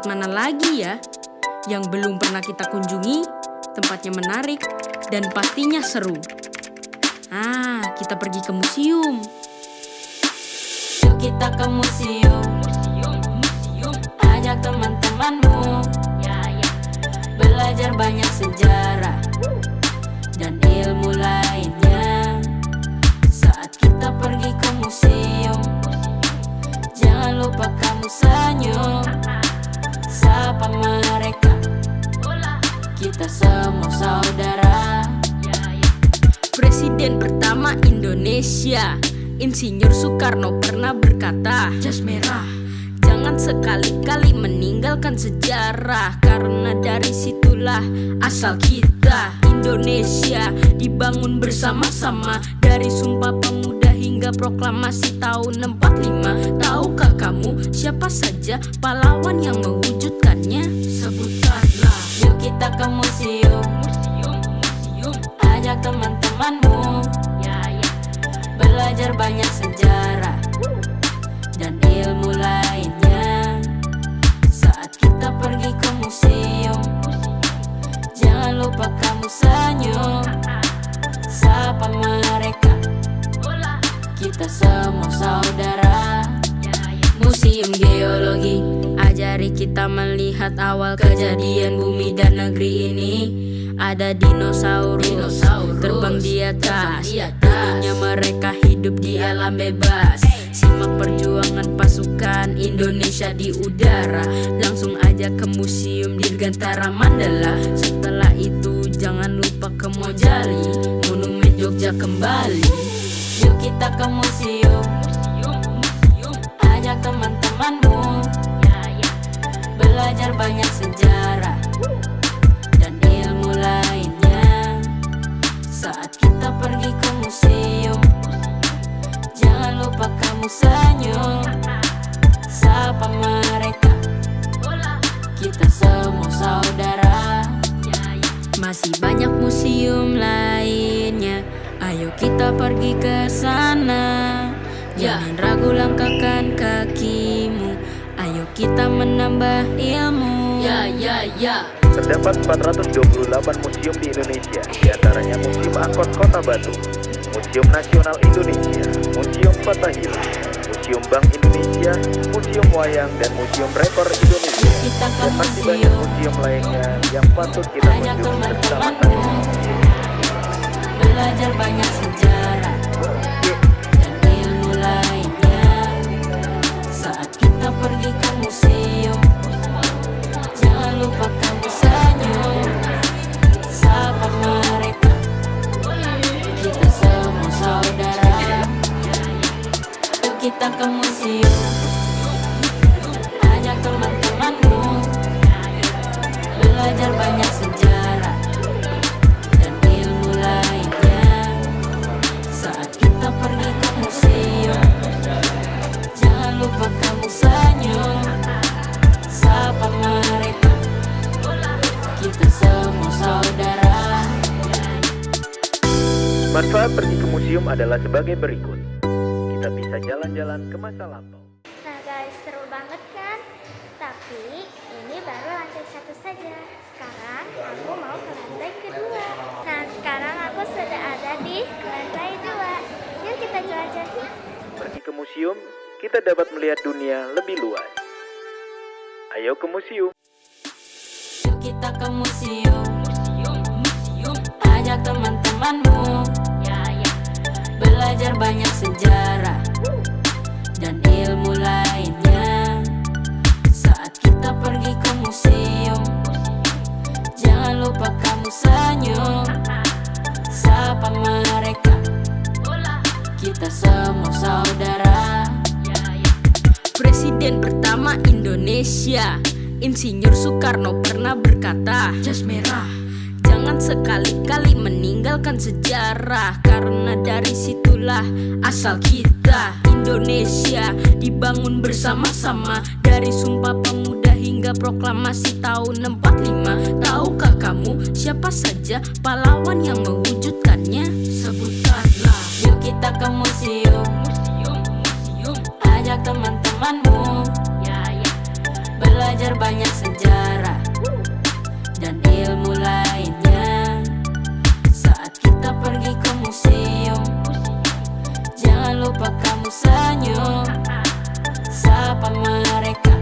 tempat mana lagi ya yang belum pernah kita kunjungi? Tempatnya menarik dan pastinya seru. Kita pergi ke museum. Yuk kita ke museum. Ajak teman-temanmu. Belajar banyak sejarah dan ilmu lainnya. Saat kita pergi ke museum, jangan lupa kamu senyum. Sapa mereka, kita semua saudara. Presiden pertama Indonesia, Insinyur Soekarno pernah berkata, Jas merah, jangan sekali-kali meninggalkan sejarah, karena dari situlah asal kita. Indonesia dibangun bersama-sama, dari Sumpah Pemuda hingga proklamasi tahun 45. Tahukah kamu siapa saja pahlawan yang mewujudkannya? sebutkanlah. Yuk kita ke museum. Ajak teman-temanmu. Belajar banyak sejarah dan ilmu lainnya. Saat kita pergi ke museum, jangan lupa kamu senyum. Sapa mereka, kita semua saudara. Museum Geologi ajari kita melihat awal kejadian bumi dan negeri ini. Ada dinosaurus terbang di atas, dulunya mereka hidup di alam bebas. Simak perjuangan pasukan Indonesia di udara. Langsung aja ke museum Dirgantara Mandala. Setelah itu jangan lupa ke Mojali, Monumen Jogja kembali. Yuk kita ke museum. Ajak teman-temanmu. Belajar banyak sejarah dan ilmu lainnya. Saat kita pergi ke museum, jangan lupa kamu senyum. Sapa mereka, kita semua saudara. Masih banyak museum lainnya, ayo kita pergi ke sana. Jangan ragu langkahkan kakimu, ayo kita menambah ilmu. Terdapat 428 museum di Indonesia, diantaranya Museum Angkut Kota Batu, Museum Nasional Indonesia, Museum Fatahillah, Museum Bank Indonesia, Museum Wayang, dan Museum Rekor Indonesia. Kita ke Dan masih banyak museum. museum lainnya yang patut kita Ajak kunjungi teman-temanmu. bersama-sama. Belajar banyak sejarah dan ilmu lainnya. Saat kita pergi ke museum, jangan lupa kamu senyum. Sapa mereka, kita semua saudara. Yuk kita ke museum. Ajak teman-temanmu. Belajar banyak sejarah dan ilmu lainnya. Saat kita pergi ke museum, jangan lupa kamu senyum. Sapa mereka, kita semua saudara. Manfaat pergi ke museum adalah sebagai berikut. Kita bisa jalan-jalan ke masa lampau. Nah guys, seru banget kan? Tapi ini baru lantai 1 saja. Sekarang aku mau ke lantai kedua. Nah sekarang aku sudah ada di lantai 2. Yuk kita jelajahi. Pergi ke museum, kita dapat melihat dunia lebih luas. Ayo ke museum. Yuk kita ke museum. Ajak teman-temanmu. Belajar banyak sejarah dan ilmu lainnya. Saat kita pergi ke museum, jangan lupa kamu senyum. Sapa mereka, kita semua saudara. Presiden pertama Indonesia, Insinyur Soekarno pernah berkata, Jas merah, jangan sekali-kali meninggalkan sejarah, karena dari situlah asal kita. Indonesia dibangun bersama-sama, dari Sumpah Pemuda hingga proklamasi tahun 45. Tahukah kamu siapa saja pahlawan yang mewujudkannya? sebutkanlah. Yuk kita ke museum. Ajak teman-temanmu. belajar banyak sejarah dan ilmu lainnya. Saat kita pergi ke museum, jangan lupa kamu senyum, sapa mereka,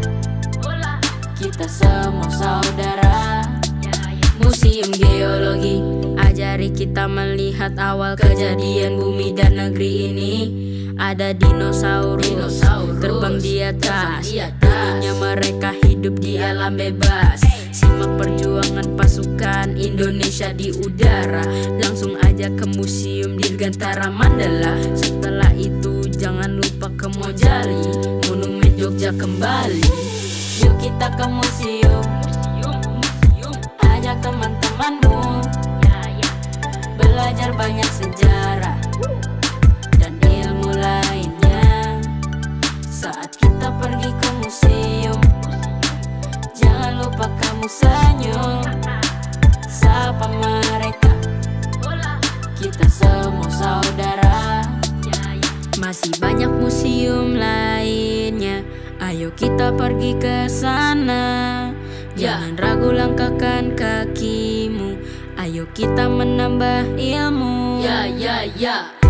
kita semua saudara. Museum Geologi ajari kita melihat awal kejadian bumi dan negeri ini. Ada dinosaurus terbang di atas, dulunya mereka hidup di alam bebas. Simak perjuangan pasukan Indonesia di udara. Langsung aja ke museum Dirgantara Mandala. Setelah itu jangan lupa ke Mojali, Monumen Jogja kembali. Yuk kita ke museum, ajak teman-temanmu, belajar banyak sejarah dan ilmu lainnya. Saat kita pergi ke museum, jangan lupa kamu senyum, sapa mereka, kita semua saudara. Masih banyak museum lainnya, ayo kita pergi ke sana. Jangan ragu langkahkan kakimu, ayo kita menambah ilmu.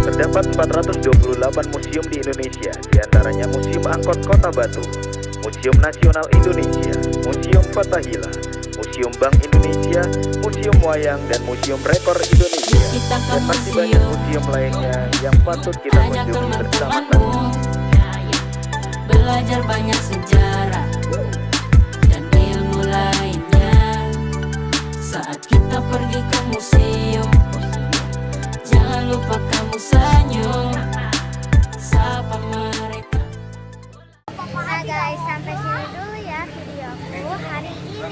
Terdapat 428 museum di Indonesia, diantaranya Museum Angkut Kota Batu, Museum Nasional Indonesia, Museum Fathahillah, Museum Bank Indonesia, Museum Wayang, dan Museum Rekor Indonesia. Kita ke Dan masih banyak museum, museum lainnya yang patut kita ajak kunjungi bersama-sama. teman-temanmu, belajar banyak sejarah dan ilmu lainnya. Saat kita pergi ke museum, jangan lupa kamu senyum, sapa mereka. Nah guys, sampai sini dulu ya videoku hari ini.